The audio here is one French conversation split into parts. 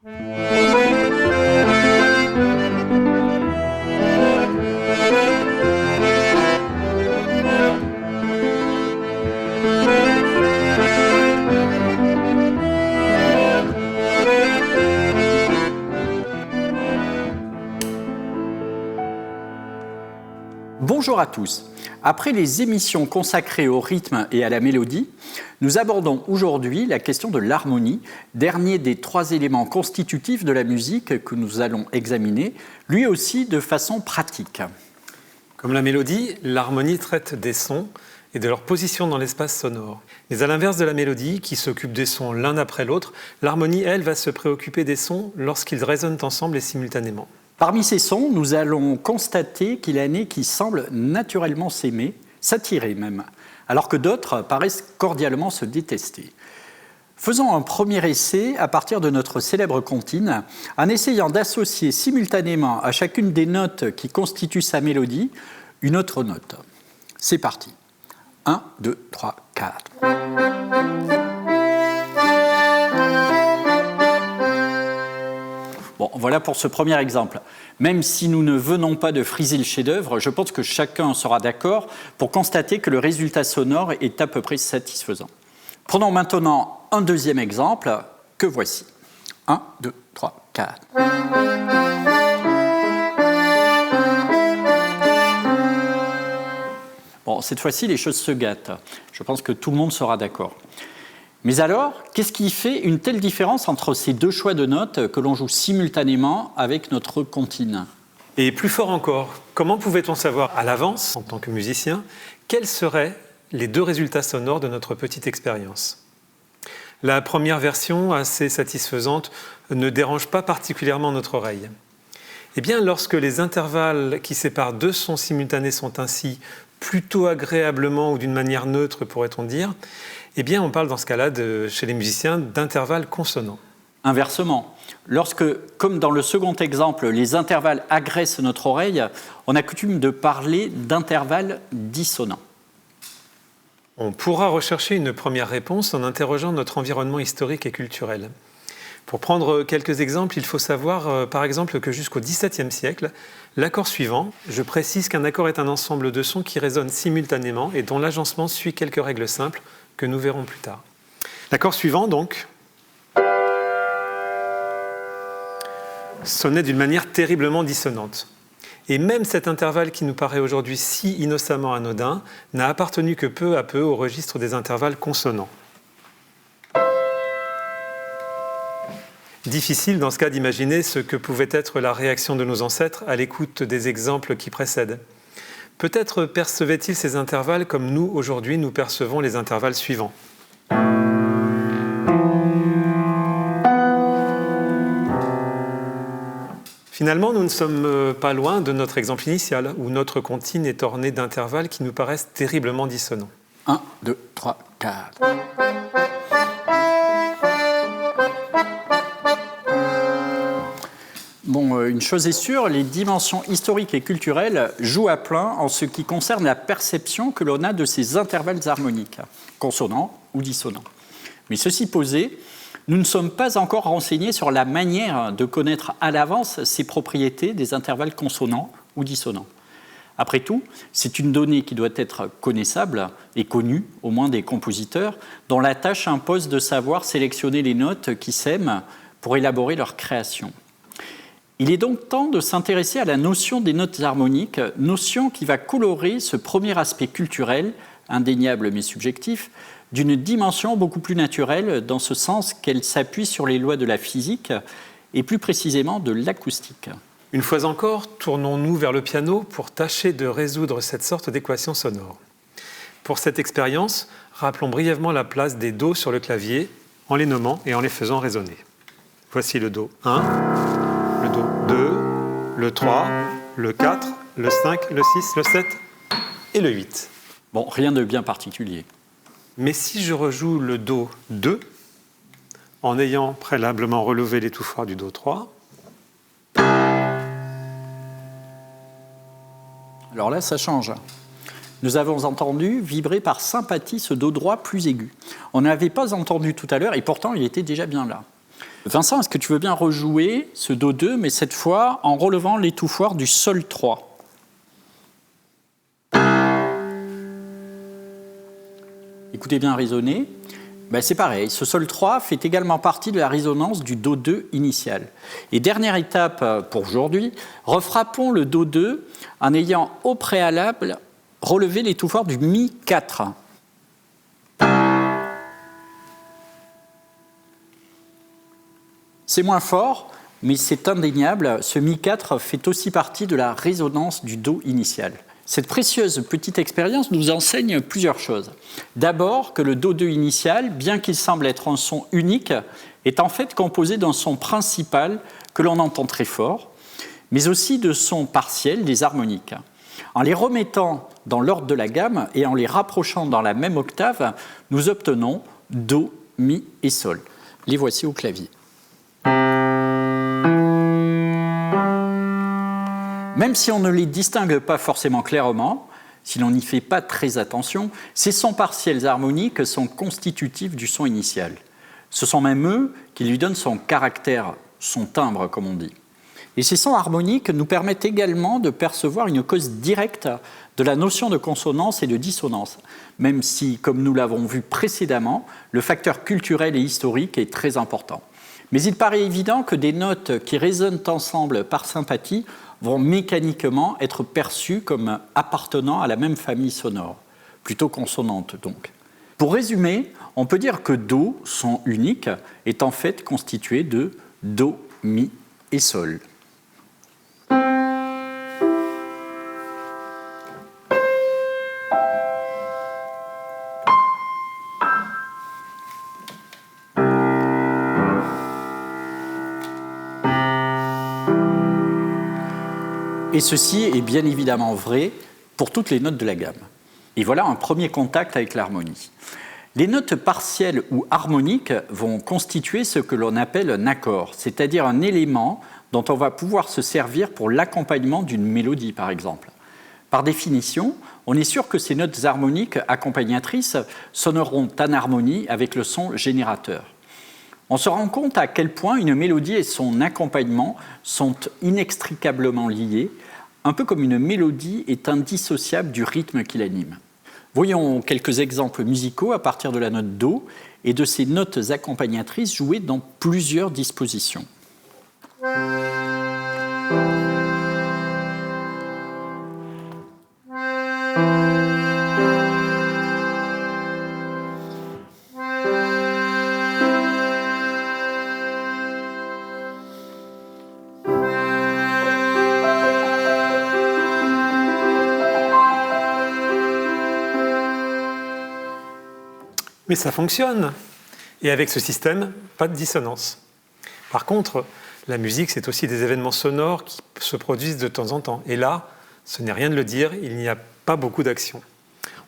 Bonjour à tous. Après les émissions consacrées au rythme et à la mélodie, nous abordons aujourd'hui la question de l'harmonie, dernier des 3 éléments constitutifs de la musique que nous allons examiner, lui aussi de façon pratique. Comme la mélodie, l'harmonie traite des sons et de leur position dans l'espace sonore. Mais à l'inverse de la mélodie, qui s'occupe des sons l'un après l'autre, l'harmonie, elle, va se préoccuper des sons lorsqu'ils résonnent ensemble et simultanément. Parmi ces sons, nous allons constater qu'il y en a qui semblent naturellement s'aimer, s'attirer même, alors que d'autres paraissent cordialement se détester. Faisons un premier essai à partir de notre célèbre comptine, en essayant d'associer simultanément à chacune des notes qui constituent sa mélodie une autre note. C'est parti. 1, 2, 3, 4. Bon, voilà pour ce premier exemple. Même si nous ne venons pas de friser le chef-d'œuvre, je pense que chacun sera d'accord pour constater que le résultat sonore est à peu près satisfaisant. Prenons maintenant un deuxième exemple que voici. 1, 2, 3, 4. Bon, cette fois-ci, les choses se gâtent. Je pense que tout le monde sera d'accord. Mais alors, qu'est-ce qui fait une telle différence entre ces 2 choix de notes que l'on joue simultanément avec notre comptine ? Et plus fort encore, comment pouvait-on savoir à l'avance, en tant que musicien, quels seraient les 2 résultats sonores de notre petite expérience ? La première version, assez satisfaisante, ne dérange pas particulièrement notre oreille. Eh bien, lorsque les intervalles qui séparent 2 sons simultanés sont ainsi plutôt agréablement ou d'une manière neutre, pourrait-on dire, eh bien, on parle dans ce cas-là, chez les musiciens, d'intervalles consonants. Inversement, lorsque, comme dans le second exemple, les intervalles agressent notre oreille, on a coutume de parler d'intervalles dissonants. On pourra rechercher une première réponse en interrogeant notre environnement historique et culturel. Pour prendre quelques exemples, il faut savoir, par exemple, que jusqu'au XVIIe siècle, l'accord suivant, je précise qu'un accord est un ensemble de sons qui résonnent simultanément et dont l'agencement suit quelques règles simples que nous verrons plus tard. L'accord suivant, donc, sonnait d'une manière terriblement dissonante. Et même cet intervalle qui nous paraît aujourd'hui si innocemment anodin n'a appartenu que peu à peu au registre des intervalles consonants. Difficile dans ce cas d'imaginer ce que pouvait être la réaction de nos ancêtres à l'écoute des exemples qui précèdent. Peut-être percevaient-ils ces intervalles comme nous, aujourd'hui, nous percevons les intervalles suivants. Finalement, nous ne sommes pas loin de notre exemple initial, où notre comptine est ornée d'intervalles qui nous paraissent terriblement dissonants. 1, 2, 3, 4. Bon, une chose est sûre, les dimensions historiques et culturelles jouent à plein en ce qui concerne la perception que l'on a de ces intervalles harmoniques, consonants ou dissonants. Mais ceci posé, nous ne sommes pas encore renseignés sur la manière de connaître à l'avance ces propriétés des intervalles consonants ou dissonants. Après tout, c'est une donnée qui doit être connaissable et connue, au moins des compositeurs, dont la tâche impose de savoir sélectionner les notes qui s'aiment pour élaborer leur création. Il est donc temps de s'intéresser à la notion des notes harmoniques, notion qui va colorer ce premier aspect culturel, indéniable mais subjectif, d'une dimension beaucoup plus naturelle, dans ce sens qu'elle s'appuie sur les lois de la physique et plus précisément de l'acoustique. Une fois encore, tournons-nous vers le piano pour tâcher de résoudre cette sorte d'équation sonore. Pour cette expérience, rappelons brièvement la place des Do sur le clavier en les nommant et en les faisant résonner. Voici le Do 1, le Do 2, le 3, le 4, le 5, le 6, le 7 et le 8. Bon, rien de bien particulier. Mais si je rejoue le Do 2, en ayant préalablement relevé l'étouffoir du Do 3, alors là, ça change. Nous avons entendu vibrer par sympathie ce Do droit plus aigu. On n'avait pas entendu tout à l'heure, et pourtant il était déjà bien là. Vincent, est-ce que tu veux bien rejouer ce Do2, mais cette fois en relevant l'étouffoir du Sol 3 ? Écoutez bien résonner. C'est pareil, ce Sol 3 fait également partie de la résonance du Do2 initial. Et dernière étape pour aujourd'hui, refrappons le Do2 en ayant au préalable relevé l'étouffoir du Mi 4. C'est moins fort, mais c'est indéniable, ce Mi 4 fait aussi partie de la résonance du Do initial. Cette précieuse petite expérience nous enseigne plusieurs choses. D'abord, que le Do2 initial, bien qu'il semble être un son unique, est en fait composé d'un son principal que l'on entend très fort, mais aussi de sons partiels des harmoniques. En les remettant dans l'ordre de la gamme et en les rapprochant dans la même octave, nous obtenons Do, Mi et Sol. Les voici au clavier. Même si on ne les distingue pas forcément clairement, si l'on n'y fait pas très attention, ces sons partiels harmoniques sont constitutifs du son initial. Ce sont même eux qui lui donnent son caractère, son timbre, comme on dit. Et ces sons harmoniques nous permettent également de percevoir une cause directe de la notion de consonance et de dissonance, même si, comme nous l'avons vu précédemment, le facteur culturel et historique est très important. Mais il paraît évident que des notes qui résonnent ensemble par sympathie vont mécaniquement être perçues comme appartenant à la même famille sonore, plutôt consonante donc. Pour résumer, on peut dire que Do, son unique, est en fait constitué de Do, Mi et Sol. Et ceci est bien évidemment vrai pour toutes les notes de la gamme. Et voilà un premier contact avec l'harmonie. Les notes partielles ou harmoniques vont constituer ce que l'on appelle un accord, c'est-à-dire un élément dont on va pouvoir se servir pour l'accompagnement d'une mélodie, par exemple. Par définition, on est sûr que ces notes harmoniques accompagnatrices sonneront en harmonie avec le son générateur. On se rend compte à quel point une mélodie et son accompagnement sont inextricablement liés, un peu comme une mélodie est indissociable du rythme qui l'anime. Voyons quelques exemples musicaux à partir de la note Do et de ces notes accompagnatrices jouées dans plusieurs dispositions. Mais ça fonctionne. Et avec ce système, pas de dissonance. Par contre, la musique, c'est aussi des événements sonores qui se produisent de temps en temps. Et là, ce n'est rien de le dire, il n'y a pas beaucoup d'action.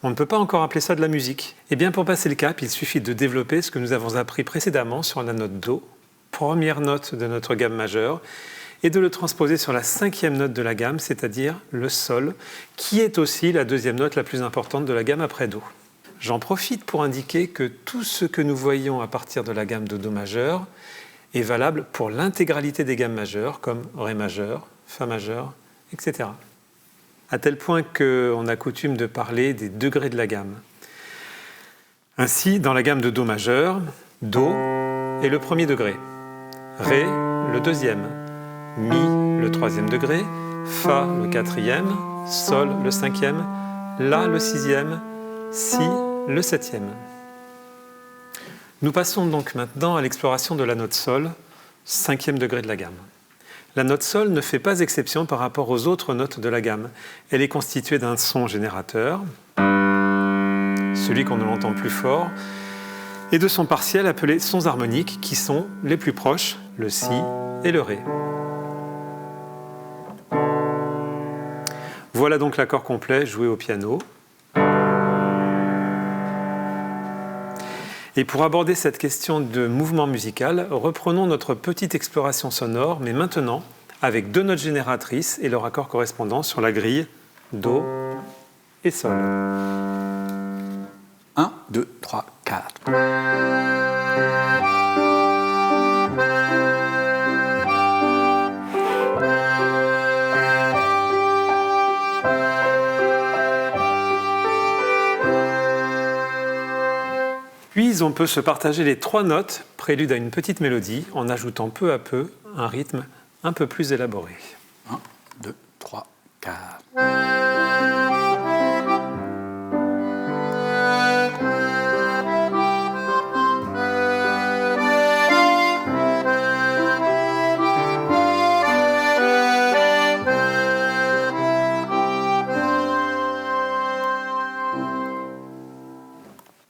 On ne peut pas encore appeler ça de la musique. Et bien pour passer le cap, il suffit de développer ce que nous avons appris précédemment sur la note Do, première note de notre gamme majeure, et de le transposer sur la 5e note de la gamme, c'est-à-dire le Sol, qui est aussi la 2e note la plus importante de la gamme après Do. J'en profite pour indiquer que tout ce que nous voyons à partir de la gamme de Do majeur est valable pour l'intégralité des gammes majeures, comme Ré majeur, Fa majeur, etc. À tel point qu'on a coutume de parler des degrés de la gamme. Ainsi, dans la gamme de Do majeur, Do est le 1er degré, Ré le 2e, Mi le 3e degré, Fa le 4e, Sol le 5e, La le 6e, Si le 7e. Nous passons donc maintenant à l'exploration de la note Sol, 5e degré de la gamme. La note Sol ne fait pas exception par rapport aux autres notes de la gamme. Elle est constituée d'un son générateur, celui qu'on ne l'entend plus fort, et de sons partiels appelés sons harmoniques, qui sont les plus proches, le Si et le Ré. Voilà donc l'accord complet joué au piano. Et pour aborder cette question de mouvement musical, reprenons notre petite exploration sonore, mais maintenant avec 2 notes génératrices et leur accord correspondant sur la grille Do et Sol. 1, 2, 3, 4. remise, on peut se partager les 3 notes, prélude à une petite mélodie, en ajoutant peu à peu un rythme un peu plus élaboré. 1, 2, 3, 4.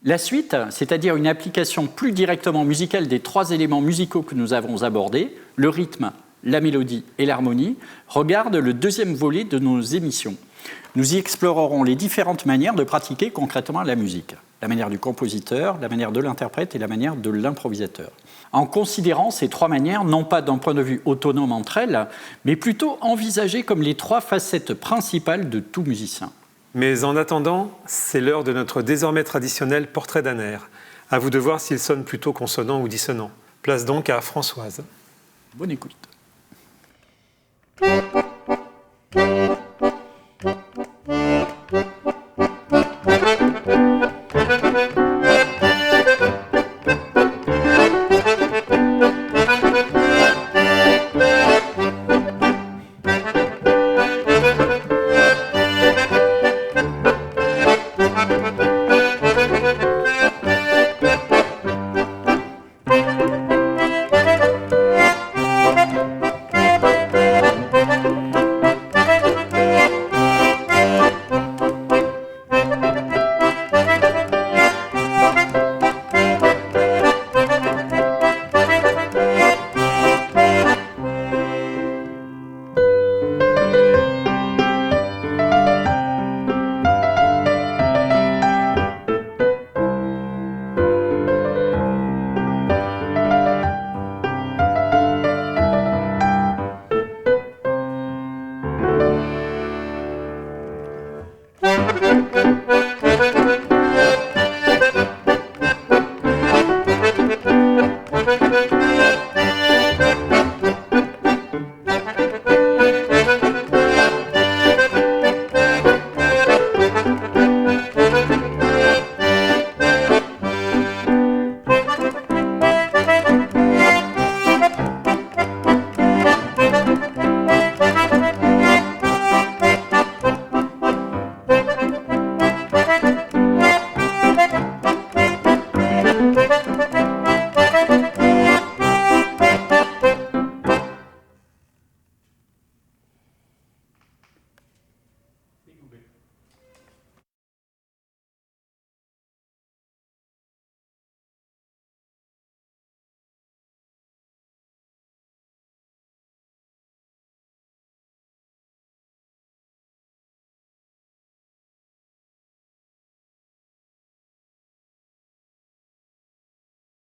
La suite, c'est-à-dire une application plus directement musicale des 3 éléments musicaux que nous avons abordés, le rythme, la mélodie et l'harmonie, regarde le 2e volet de nos émissions. Nous y explorerons les différentes manières de pratiquer concrètement la musique. La manière du compositeur, la manière de l'interprète et la manière de l'improvisateur. En considérant ces 3 manières, non pas d'un point de vue autonome entre elles, mais plutôt envisagées comme les 3 facettes principales de tout musicien. Mais en attendant, c'est l'heure de notre désormais traditionnel portrait d'un air. À vous de voir s'il sonne plutôt consonant ou dissonant. Place donc à Françoise. Bonne écoute.